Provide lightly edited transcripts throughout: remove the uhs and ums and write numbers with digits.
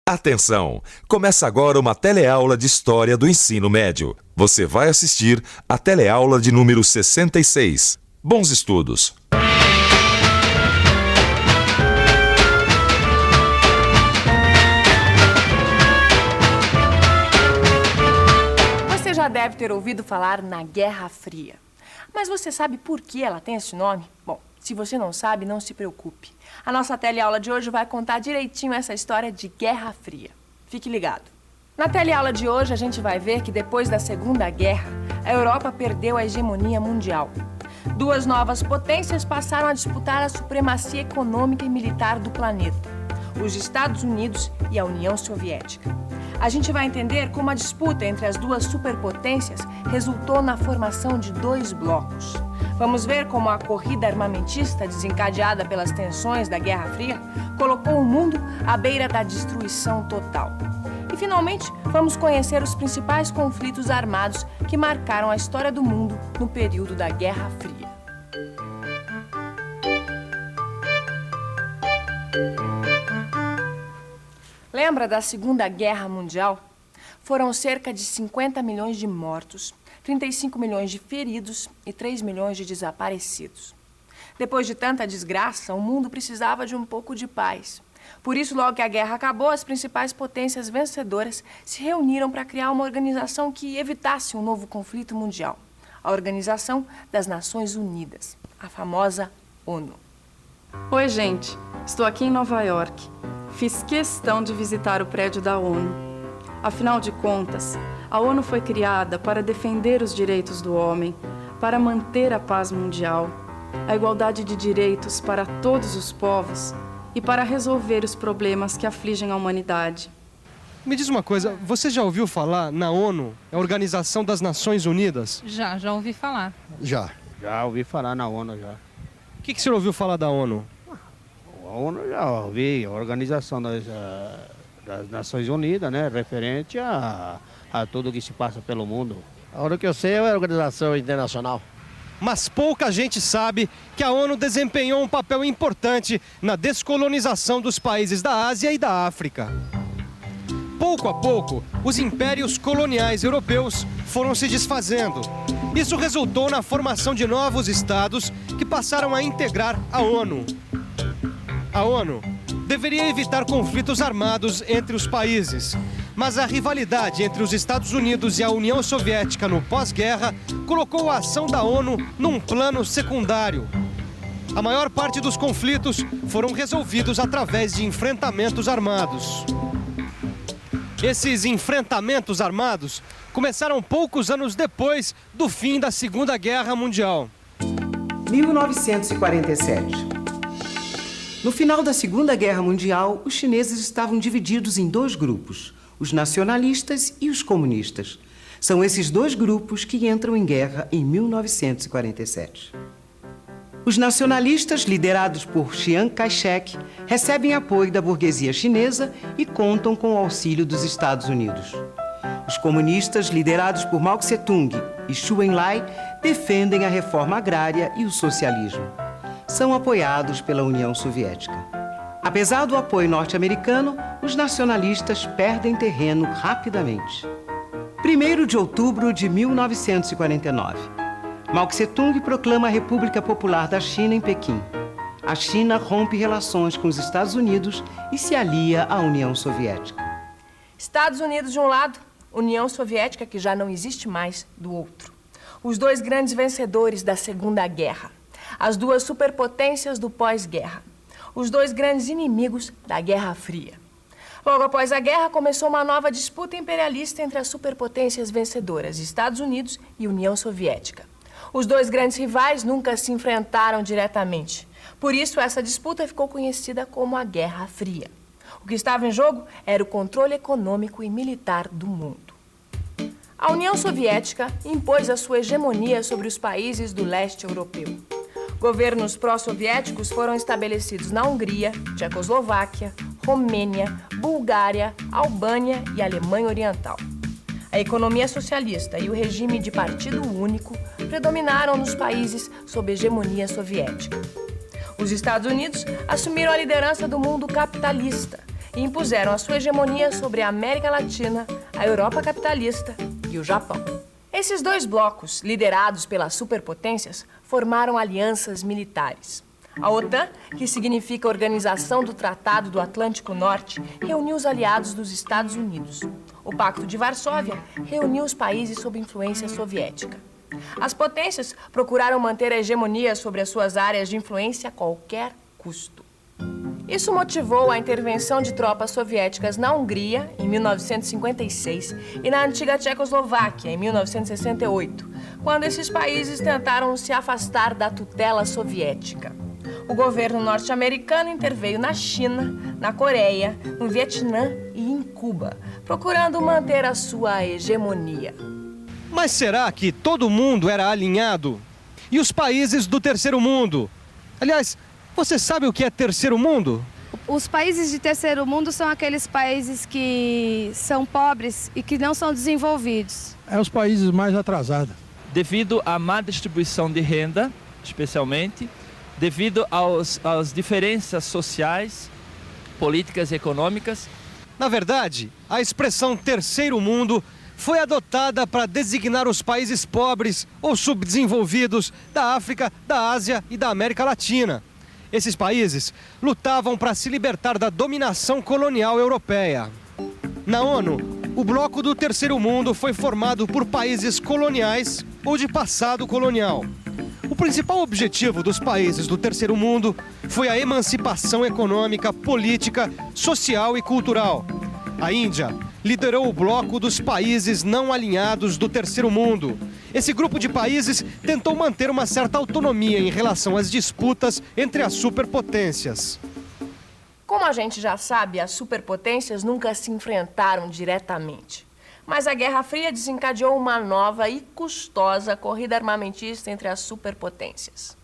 Atenção! Começa agora uma teleaula de História do Ensino Médio. Você vai assistir a teleaula de número 66. Bons estudos! Você já deve ter ouvido falar na Guerra Fria. Mas você sabe por que ela tem esse nome? Bom, se você não sabe, não se preocupe. A nossa teleaula de hoje vai contar direitinho essa história de Guerra Fria. Fique ligado. Na teleaula de hoje, a gente vai ver que depois da Segunda Guerra, a Europa perdeu a hegemonia mundial. Duas novas potências passaram a disputar a supremacia econômica e militar do planeta: os Estados Unidos e a União Soviética. A gente vai entender como a disputa entre as duas superpotências resultou na formação de dois blocos. Vamos ver como a corrida armamentista desencadeada pelas tensões da Guerra Fria colocou o mundo à beira da destruição total. E, finalmente, vamos conhecer os principais conflitos armados que marcaram a história do mundo no período da Guerra Fria. Lembra da Segunda Guerra Mundial? Foram cerca de 50 milhões de mortos, 35 milhões de feridos e 3 milhões de desaparecidos. Depois de tanta desgraça, o mundo precisava de um pouco de paz. Por isso, logo que a guerra acabou, as principais potências vencedoras se reuniram para criar uma organização que evitasse um novo conflito mundial: a Organização das Nações Unidas, a famosa ONU. Oi, gente. Estou aqui em Nova York. Fiz questão de visitar o prédio da ONU. Afinal de contas, a ONU foi criada para defender os direitos do homem, para manter a paz mundial, a igualdade de direitos para todos os povos e para resolver os problemas que afligem a humanidade. Me diz uma coisa, você já ouviu falar na ONU, a Organização das Nações Unidas? Já ouvi falar. Já ouvi falar na ONU, já. O que o senhor ouviu falar da ONU? A ONU já ouvi, a Organização das Nações Unidas, né? Referente a tudo que se passa pelo mundo. A ONU que eu sei é a Organização Internacional. Mas pouca gente sabe que a ONU desempenhou um papel importante na descolonização dos países da Ásia e da África. Pouco a pouco, os impérios coloniais europeus foram se desfazendo. Isso resultou na formação de novos estados que passaram a integrar a ONU. A ONU deveria evitar conflitos armados entre os países, mas a rivalidade entre os Estados Unidos e a União Soviética no pós-guerra colocou a ação da ONU num plano secundário. A maior parte dos conflitos foram resolvidos através de enfrentamentos armados. Esses enfrentamentos armados começaram poucos anos depois do fim da Segunda Guerra Mundial. 1947. No final da Segunda Guerra Mundial, os chineses estavam divididos em dois grupos: os nacionalistas e os comunistas. São esses dois grupos que entram em guerra em 1947. Os nacionalistas, liderados por Chiang Kai-shek, recebem apoio da burguesia chinesa e contam com o auxílio dos Estados Unidos. Os comunistas, liderados por Mao Tse-tung e Zhou Enlai, defendem a reforma agrária e o socialismo. São apoiados pela União Soviética. Apesar do apoio norte-americano, os nacionalistas perdem terreno rapidamente. 1º de outubro de 1949. Mao Tse-tung proclama a República Popular da China em Pequim. A China rompe relações com os Estados Unidos e se alia à União Soviética. Estados Unidos de um lado, União Soviética, que já não existe mais, do outro. Os dois grandes vencedores da Segunda Guerra. As duas superpotências do pós-guerra. Os dois grandes inimigos da Guerra Fria. Logo após a guerra, começou uma nova disputa imperialista entre as superpotências vencedoras, Estados Unidos e União Soviética. Os dois grandes rivais nunca se enfrentaram diretamente. Por isso, essa disputa ficou conhecida como a Guerra Fria. O que estava em jogo era o controle econômico e militar do mundo. A União Soviética impôs a sua hegemonia sobre os países do leste europeu. Governos pró-soviéticos foram estabelecidos na Hungria, Tchecoslováquia, Romênia, Bulgária, Albânia e Alemanha Oriental. A economia socialista e o regime de partido único predominaram nos países sob hegemonia soviética. Os Estados Unidos assumiram a liderança do mundo capitalista e impuseram a sua hegemonia sobre a América Latina, a Europa capitalista e o Japão. Esses dois blocos, liderados pelas superpotências, formaram alianças militares. A OTAN, que significa Organização do Tratado do Atlântico Norte, reuniu os aliados dos Estados Unidos. O Pacto de Varsóvia reuniu os países sob influência soviética. As potências procuraram manter a hegemonia sobre as suas áreas de influência a qualquer custo. Isso motivou a intervenção de tropas soviéticas na Hungria, em 1956, e na antiga Tchecoslováquia, em 1968, quando esses países tentaram se afastar da tutela soviética. O governo norte-americano interveio na China, na Coreia, no Vietnã e em Cuba, procurando manter a sua hegemonia. Mas será que todo mundo era alinhado? E os países do terceiro mundo? Aliás, você sabe o que é terceiro mundo? Os países de terceiro mundo são aqueles países que são pobres e que não são desenvolvidos. É os países mais atrasados. Devido à má distribuição de renda, especialmente, devido às diferenças sociais, políticas e econômicas. Na verdade, a expressão terceiro mundo foi adotada para designar os países pobres ou subdesenvolvidos da África, da Ásia e da América Latina. Esses países lutavam para se libertar da dominação colonial europeia. Na ONU, o bloco do terceiro mundo foi formado por países coloniais ou de passado colonial. O principal objetivo dos países do terceiro mundo foi a emancipação econômica, política, social e cultural. A Índia liderou o bloco dos países não alinhados do terceiro mundo. Esse grupo de países tentou manter uma certa autonomia em relação às disputas entre as superpotências. Como a gente já sabe, as superpotências nunca se enfrentaram diretamente. Mas a Guerra Fria desencadeou uma nova e custosa corrida armamentista entre as superpotências.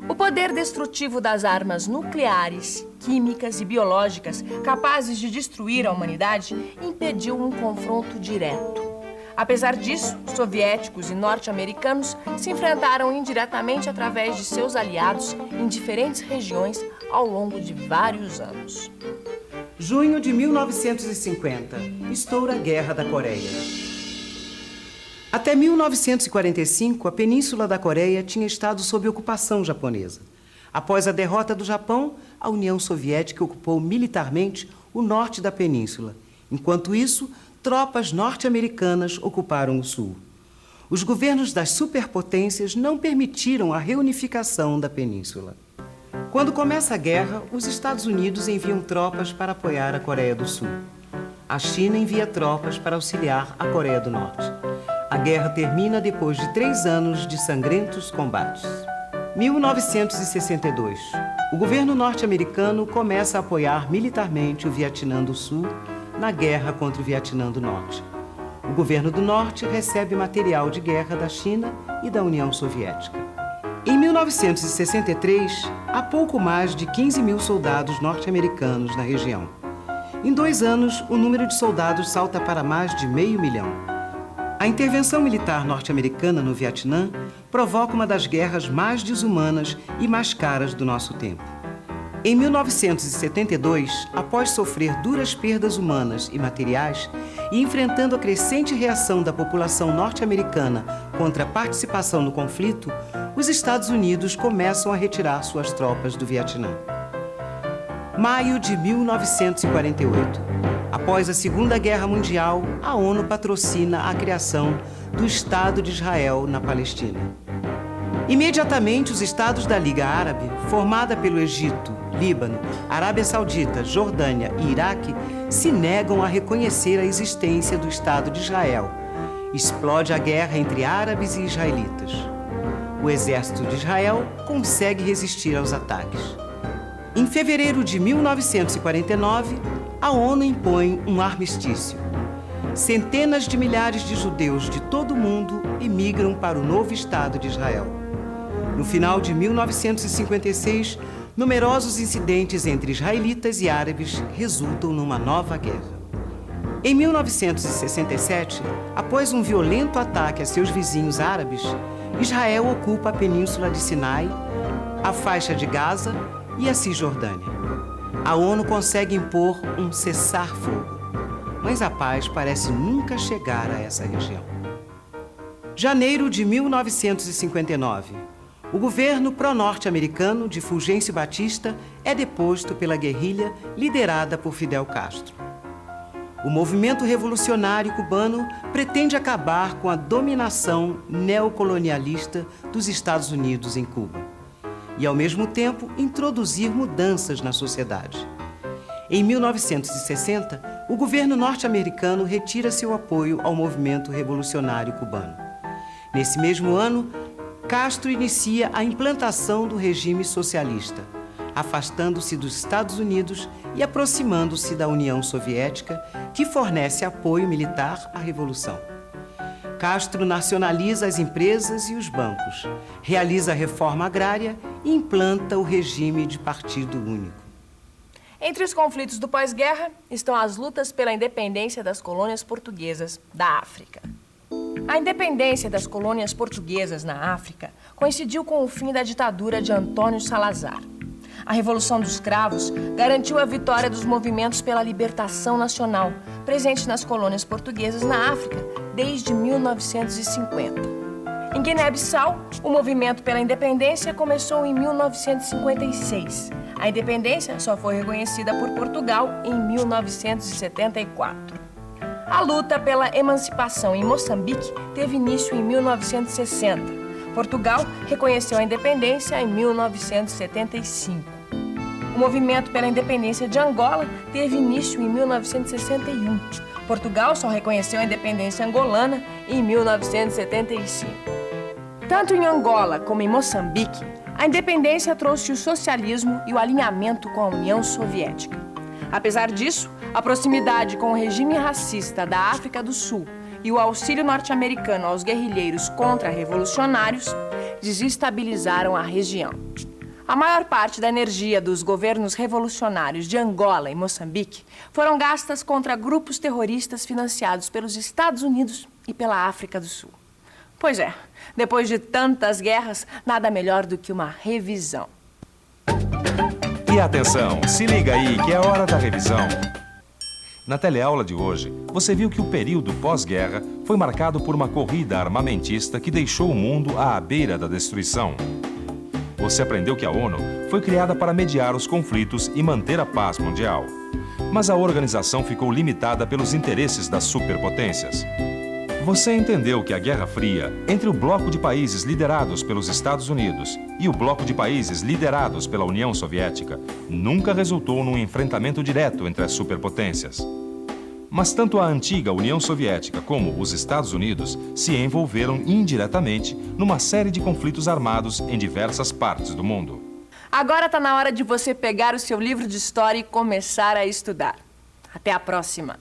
O poder destrutivo das armas nucleares, químicas e biológicas capazes de destruir a humanidade impediu um confronto direto. Apesar disso, soviéticos e norte-americanos se enfrentaram indiretamente através de seus aliados em diferentes regiões ao longo de vários anos. Junho de 1950, estoura a Guerra da Coreia. Até 1945, a Península da Coreia tinha estado sob ocupação japonesa. Após a derrota do Japão, a União Soviética ocupou militarmente o norte da península. Enquanto isso, tropas norte-americanas ocuparam o sul. Os governos das superpotências não permitiram a reunificação da península. Quando começa a guerra, os Estados Unidos enviam tropas para apoiar a Coreia do Sul. A China envia tropas para auxiliar a Coreia do Norte. A guerra termina depois de 3 anos de sangrentos combates. 1962. O governo norte-americano começa a apoiar militarmente o Vietnã do Sul na guerra contra o Vietnã do Norte. O governo do Norte recebe material de guerra da China e da União Soviética. Em 1963, há pouco mais de 15 mil soldados norte-americanos na região. Em 2 anos, o número de soldados salta para mais de 500 mil. A intervenção militar norte-americana no Vietnã provoca uma das guerras mais desumanas e mais caras do nosso tempo. Em 1972, após sofrer duras perdas humanas e materiais e enfrentando a crescente reação da população norte-americana contra a participação no conflito, os Estados Unidos começam a retirar suas tropas do Vietnã. Maio de 1948. Após a Segunda Guerra Mundial, a ONU patrocina a criação do Estado de Israel na Palestina. Imediatamente, os estados da Liga Árabe, formada pelo Egito, Líbano, Arábia Saudita, Jordânia e Iraque, se negam a reconhecer a existência do Estado de Israel. Explode a guerra entre árabes e israelitas. O exército de Israel consegue resistir aos ataques. Em fevereiro de 1949, a ONU impõe um armistício. Centenas de milhares de judeus de todo o mundo emigram para o novo Estado de Israel. No final de 1956, numerosos incidentes entre israelitas e árabes resultam numa nova guerra. Em 1967, após um violento ataque a seus vizinhos árabes, Israel ocupa a península de Sinai, a faixa de Gaza e a Cisjordânia. a ONU consegue impor um cessar-fogo, mas a paz parece nunca chegar a essa região. Janeiro de 1959. O governo pró-norte-americano de Fulgêncio Batista é deposto pela guerrilha liderada por Fidel Castro. O movimento revolucionário cubano pretende acabar com a dominação neocolonialista dos Estados Unidos em Cuba e, ao mesmo tempo, introduzir mudanças na sociedade. Em 1960, o governo norte-americano retira seu apoio ao movimento revolucionário cubano. Nesse mesmo ano, Castro inicia a implantação do regime socialista, afastando-se dos Estados Unidos e aproximando-se da União Soviética, que fornece apoio militar à Revolução. Castro nacionaliza as empresas e os bancos, realiza a reforma agrária e implanta o regime de partido único. Entre os conflitos do pós-guerra estão as lutas pela independência das colônias portuguesas da África. A independência das colônias portuguesas na África coincidiu com o fim da ditadura de Antônio Salazar. A Revolução dos Cravos garantiu a vitória dos movimentos pela libertação nacional, presentes nas colônias portuguesas na África desde 1950. Em Guiné-Bissau, o movimento pela independência começou em 1956. A independência só foi reconhecida por Portugal em 1974. A luta pela emancipação em Moçambique teve início em 1960. Portugal reconheceu a independência em 1975. O movimento pela independência de Angola teve início em 1961. Portugal só reconheceu a independência angolana em 1975. Tanto em Angola como em Moçambique, a independência trouxe o socialismo e o alinhamento com a União Soviética. Apesar disso, a proximidade com o regime racista da África do Sul e o auxílio norte-americano aos guerrilheiros contra-revolucionários desestabilizaram a região. A maior parte da energia dos governos revolucionários de Angola e Moçambique foram gastas contra grupos terroristas financiados pelos Estados Unidos e pela África do Sul. Pois é, depois de tantas guerras, nada melhor do que uma revisão. E atenção, se liga aí que é hora da revisão. Na teleaula de hoje, você viu que o período pós-guerra foi marcado por uma corrida armamentista que deixou o mundo à beira da destruição. Você aprendeu que a ONU foi criada para mediar os conflitos e manter a paz mundial. Mas a organização ficou limitada pelos interesses das superpotências. Você entendeu que a Guerra Fria, entre o bloco de países liderados pelos Estados Unidos e o bloco de países liderados pela União Soviética, nunca resultou num enfrentamento direto entre as superpotências. Mas tanto a antiga União Soviética como os Estados Unidos se envolveram indiretamente numa série de conflitos armados em diversas partes do mundo. Agora está na hora de você pegar o seu livro de história e começar a estudar. Até a próxima!